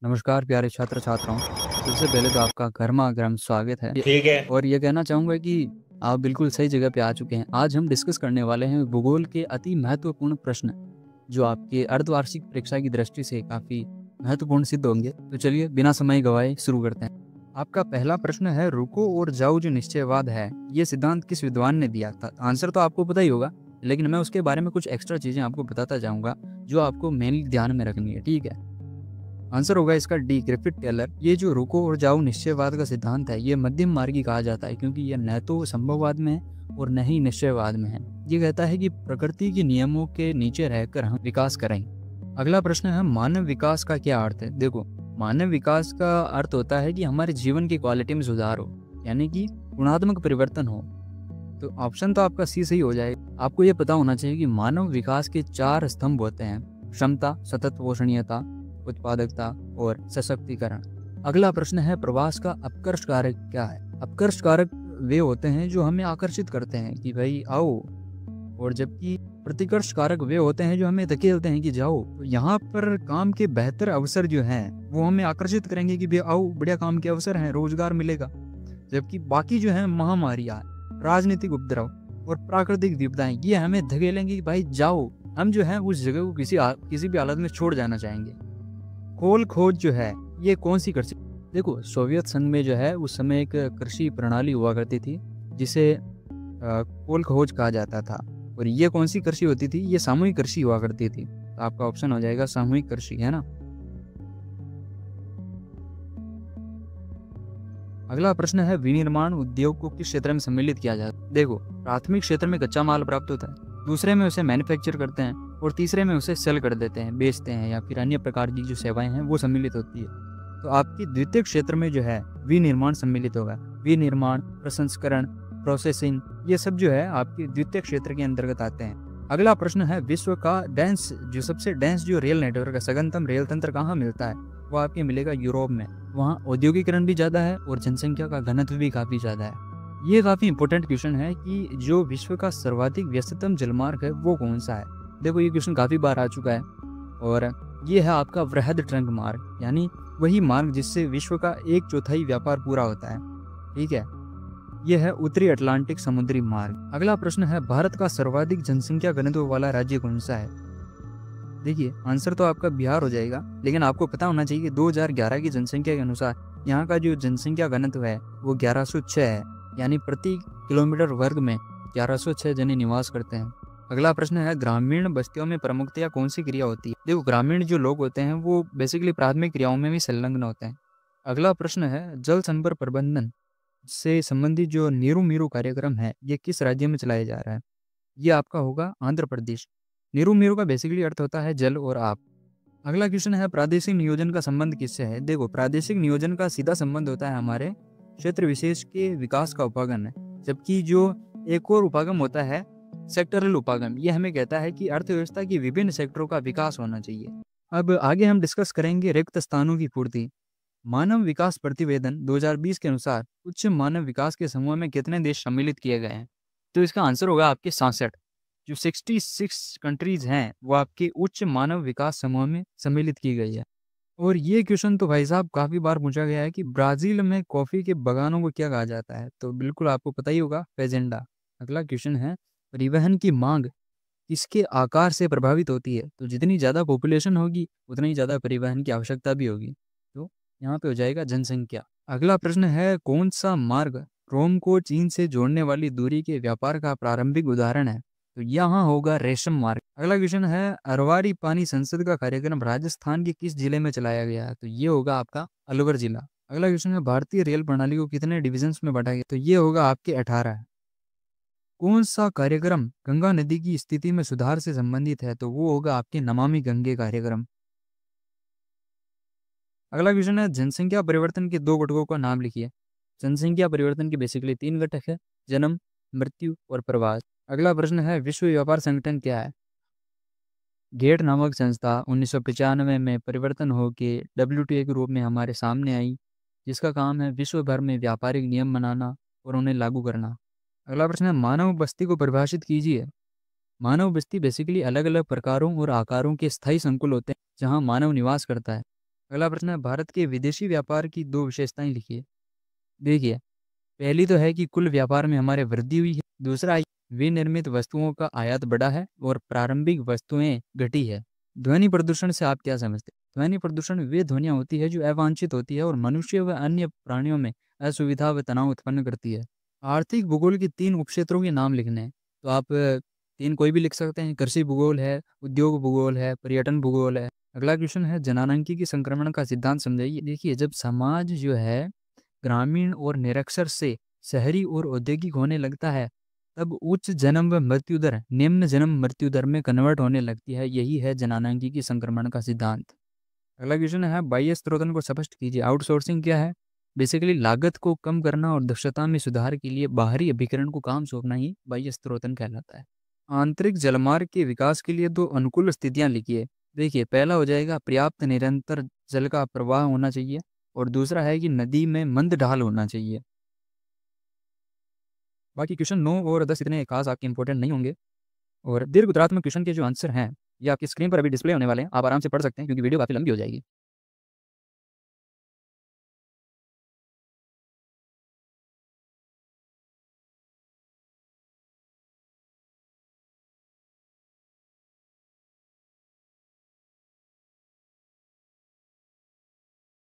नमस्कार प्यारे छात्र छात्राओं। सबसे पहले तो आपका गर्मा गर्म स्वागत है। ठीक है। और ये कहना चाहूँगा कि आप बिल्कुल सही जगह पे आ चुके हैं। आज हम डिस्कस करने वाले हैं भूगोल के अति महत्वपूर्ण प्रश्न, जो आपके अर्धवार्षिक परीक्षा की दृष्टि से काफ़ी महत्वपूर्ण सिद्ध होंगे। तो चलिए बिना समय गवाए शुरू करते हैं। आपका पहला प्रश्न है, रुको और जाओ जो निश्चयवाद है, ये सिद्धांत किस विद्वान ने दिया था? आंसर तो आपको पता ही होगा, लेकिन मैं उसके बारे में कुछ एक्स्ट्रा चीज़ें आपको बताता जाऊँगा जो आपको मेनली ध्यान में रखनी है। ठीक है, आंसर होगा इसका डी, ग्रिफिथ टेलर। ये जो रुको और जाओ निश्चयवाद का सिद्धांत है, ये मध्यम मार्गी कहा जाता है, क्योंकि ये न तो संभववाद में है और न ही निश्चयवाद में है। ये कहता है कि प्रकृति के नियमों के नीचे रहकर हम विकास करें। अगला प्रश्न है, मानव विकास का क्या अर्थ है? देखो, मानव विकास का अर्थ होता है कि हमारे जीवन की क्वालिटी में सुधार हो, यानी कि गुणात्मक परिवर्तन हो। तो ऑप्शन तो आपका सी सही हो जाएगा। आपको ये पता होना चाहिए कि मानव विकास के 4 स्तंभ होते हैं: क्षमता, सतत पोषणीयता, उत्पादकता और सशक्तिकरण। अगला प्रश्न है, प्रवास का अपकर्ष कारक क्या है? अपकर्ष कारक वे होते हैं जो हमें आकर्षित करते हैं कि भाई आओ, और जबकि प्रतिकर्ष कारक वे होते हैं जो हमें धकेलते हैं कि जाओ। तो यहाँ पर काम के बेहतर अवसर जो हैं वो हमें आकर्षित करेंगे कि भाई आओ, बढ़िया काम के अवसर हैं, रोजगार मिलेगा। जबकि बाकी जो है महामारियां, राजनीतिक उपद्रव और प्राकृतिक विपदाएं, ये हमें धकेलेंगे कि भाई जाओ। हम जो है उस जगह को किसी भी हालत में छोड़ जाना चाहेंगे। खोल खोज जो है ये कौन सी कृषि? देखो, सोवियत संघ में जो है उस समय एक कृषि प्रणाली हुआ करती थी जिसे खोल खोज कहा जाता था। और ये कौन सी कृषि होती थी? ये सामूहिक कृषि हुआ करती थी। तो आपका ऑप्शन हो जाएगा सामूहिक कृषि, है ना। अगला प्रश्न है, विनिर्माण उद्योग को किस क्षेत्र में सम्मिलित किया जाता है? देखो, प्राथमिक क्षेत्र में कच्चा माल प्राप्त होता है, दूसरे में उसे मैन्युफैक्चर करते हैं, और तीसरे में उसे सेल कर देते हैं, बेचते हैं, या फिर अन्य प्रकार की जो सेवाएं हैं वो सम्मिलित होती है। तो आपकी द्वितीय क्षेत्र में जो है विनिर्माण सम्मिलित होगा। विनिर्माण, प्रसंस्करण, प्रोसेसिंग, ये सब जो है आपकी द्वितीय क्षेत्र के अंतर्गत आते हैं। अगला प्रश्न है, विश्व का सबसे डेंस जो रेल नेटवर्क है, सघनतम रेल तंत्र कहाँ मिलता है? वो आपके मिलेगा यूरोप में। वहाँ औद्योगिकरण भी ज़्यादा है और जनसंख्या का घनत्व भी काफ़ी ज़्यादा है। ये काफ़ी इंपॉर्टेंट क्वेश्चन है कि जो विश्व का सर्वाधिक व्यस्ततम जलमार्ग है वो कौन सा है। देखो, ये क्वेश्चन काफ़ी बार आ चुका है, और ये है आपका वृहद ट्रंक मार्ग, यानी वही मार्ग जिससे विश्व का 1/4 व्यापार पूरा होता है। ठीक है, यह है उत्तरी अटलांटिक समुद्री मार्ग। अगला प्रश्न है, भारत का सर्वाधिक जनसंख्या घनत्व वाला राज्य कौन सा है? देखिए, आंसर तो आपका बिहार हो जाएगा, लेकिन आपको पता होना चाहिए कि 2011 की जनसंख्या के अनुसार यहाँ का जो जनसंख्या घनत्व है वो 1106 है, यानी प्रति किलोमीटर वर्ग में 1106 जने निवास करते हैं। अगला प्रश्न है, ग्रामीण बस्तियों में प्रमुखतया कौन सी क्रिया होती है? देखो, ग्रामीण जो लोग होते हैं वो बेसिकली प्राथमिक क्रियाओं में भी संलग्न होते हैं। अगला प्रश्न है, जल संपर्क प्रबंधन से संबंधित जो नीरू मीरू कार्यक्रम है ये किस राज्य में चलाया जा रहा है? ये आपका होगा आंध्र प्रदेश। नीरू मीरू का बेसिकली अर्थ होता है जल और आप। अगला क्वेश्चन है, प्रादेशिक नियोजन का संबंध किससे है? देखो, प्रादेशिक नियोजन का सीधा संबंध होता है हमारे क्षेत्र विशेष के विकास का उपागम है, जबकि जो एक और उपागम होता है सेक्टरल उपागम, ये हमें कहता है कि अर्थव्यवस्था की विभिन्न सेक्टरों का विकास होना चाहिए। अब आगे हम डिस्कस करेंगे रिक्त स्थानों की पूर्ति। मानव विकास प्रतिवेदन 2020 के अनुसार उच्च मानव विकास के समूह में कितने देश सम्मिलित किए गए हैं? तो इसका आंसर होगा आपके 66। जो 66 कंट्रीज हैं वो आपके उच्च मानव विकास समूह में सम्मिलित की गई है। और ये क्वेश्चन तो भाई साहब काफी बार पूछा गया है कि ब्राजील में कॉफी के बगानों को क्या कहा जाता है? तो बिल्कुल आपको पता ही होगा, फेजेंडा। अगला क्वेश्चन है, परिवहन की मांग किसके आकार से प्रभावित होती है? तो जितनी ज़्यादा पॉपुलेशन होगी उतनी ही ज़्यादा परिवहन की आवश्यकता भी होगी। तो यहाँ पे हो जाएगा जनसंख्या। अगला प्रश्न है, कौन सा मार्ग रोम को चीन से जोड़ने वाली दूरी के व्यापार का प्रारंभिक उदाहरण है? तो यहाँ होगा रेशम मार्ग। अगला क्वेश्चन है, अरवारी पानी संसद का कार्यक्रम राजस्थान के किस जिले में चलाया गया है? तो ये होगा आपका अलवर जिला। अगला क्वेश्चन है, भारतीय रेल प्रणाली को कितने डिविजन्स में बांटा गया? तो ये होगा आपके 18। कौन सा कार्यक्रम गंगा नदी की स्थिति में सुधार से संबंधित है? तो वो होगा आपके नमामि गंगे कार्यक्रम। अगला क्वेश्चन है, जनसंख्या परिवर्तन के 2 घटकों का नाम लिखिए। जनसंख्या परिवर्तन के बेसिकली 3 घटक है: जन्म, मृत्यु और प्रवास। अगला प्रश्न है, विश्व व्यापार संगठन क्या है? गेट नामक संस्था 1995 में परिवर्तन होके WTO के रूप में हमारे सामने आई, जिसका काम है विश्व भर में व्यापारिक नियम बनाना और उन्हें लागू करना। अगला प्रश्न है, मानव बस्ती को परिभाषित कीजिए। मानव बस्ती बेसिकली अलग अलग प्रकारों और आकारों के स्थायी संकुल होते हैं जहां मानव निवास करता है। अगला प्रश्न है, भारत के विदेशी व्यापार की 2 विशेषताएं लिखिए। देखिए, पहली तो है कि कुल व्यापार में हमारे वृद्धि हुई है। दूसरा है, विनिर्मित वस्तुओं का आयात बढ़ा है और प्रारंभिक वस्तुएं घटी है। ध्वनि प्रदूषण से आप क्या समझते हैं? ध्वनि प्रदूषण वे ध्वनियाँ होती है जो अवांछित होती है और मनुष्य व अन्य प्राणियों में असुविधा व तनाव उत्पन्न करती है। आर्थिक भूगोल के 3 उपक्षेत्रों के नाम लिखने हैं, तो आप 3 कोई भी लिख सकते हैं। कृषि भूगोल है, उद्योग भूगोल है, पर्यटन भूगोल है। अगला क्वेश्चन है, जननांगीकी संक्रमण का सिद्धांत समझाइए। देखिए, जब समाज जो है ग्रामीण और निरक्षर से शहरी और औद्योगिक होने लगता है, तब उच्च जन्म व मृत्यु दर निम्न जन्म मृत्यु दर में कन्वर्ट होने लगती है। यही है जननांगीकी संक्रमण का सिद्धांत। अगला क्वेश्चन है, बाह्य स्रोतन को स्पष्ट कीजिए। आउटसोर्सिंग क्या है? बेसिकली लागत को कम करना और दक्षता में सुधार के लिए बाहरी अभिकरण को काम सौंपना ही बाह्य स्रोतन कहलाता है। आंतरिक जलमार्ग के विकास के लिए 2 अनुकूल स्थितियां लिखिए। देखिए, पहला हो जाएगा पर्याप्त निरंतर जल का प्रवाह होना चाहिए और दूसरा है कि नदी में मंद ढाल होना चाहिए। बाकी क्वेश्चन 9 और 10 इतने खास आपके इंपॉर्टेंट नहीं होंगे और दीर्घ उत्तरात्मक क्वेश्चन के जो आंसर हैं ये आपकी स्क्रीन पर अभी डिस्प्ले होने वाले हैं। आप आराम से पढ़ सकते हैं क्योंकि वीडियो काफ़ी लंबी हो जाएगी।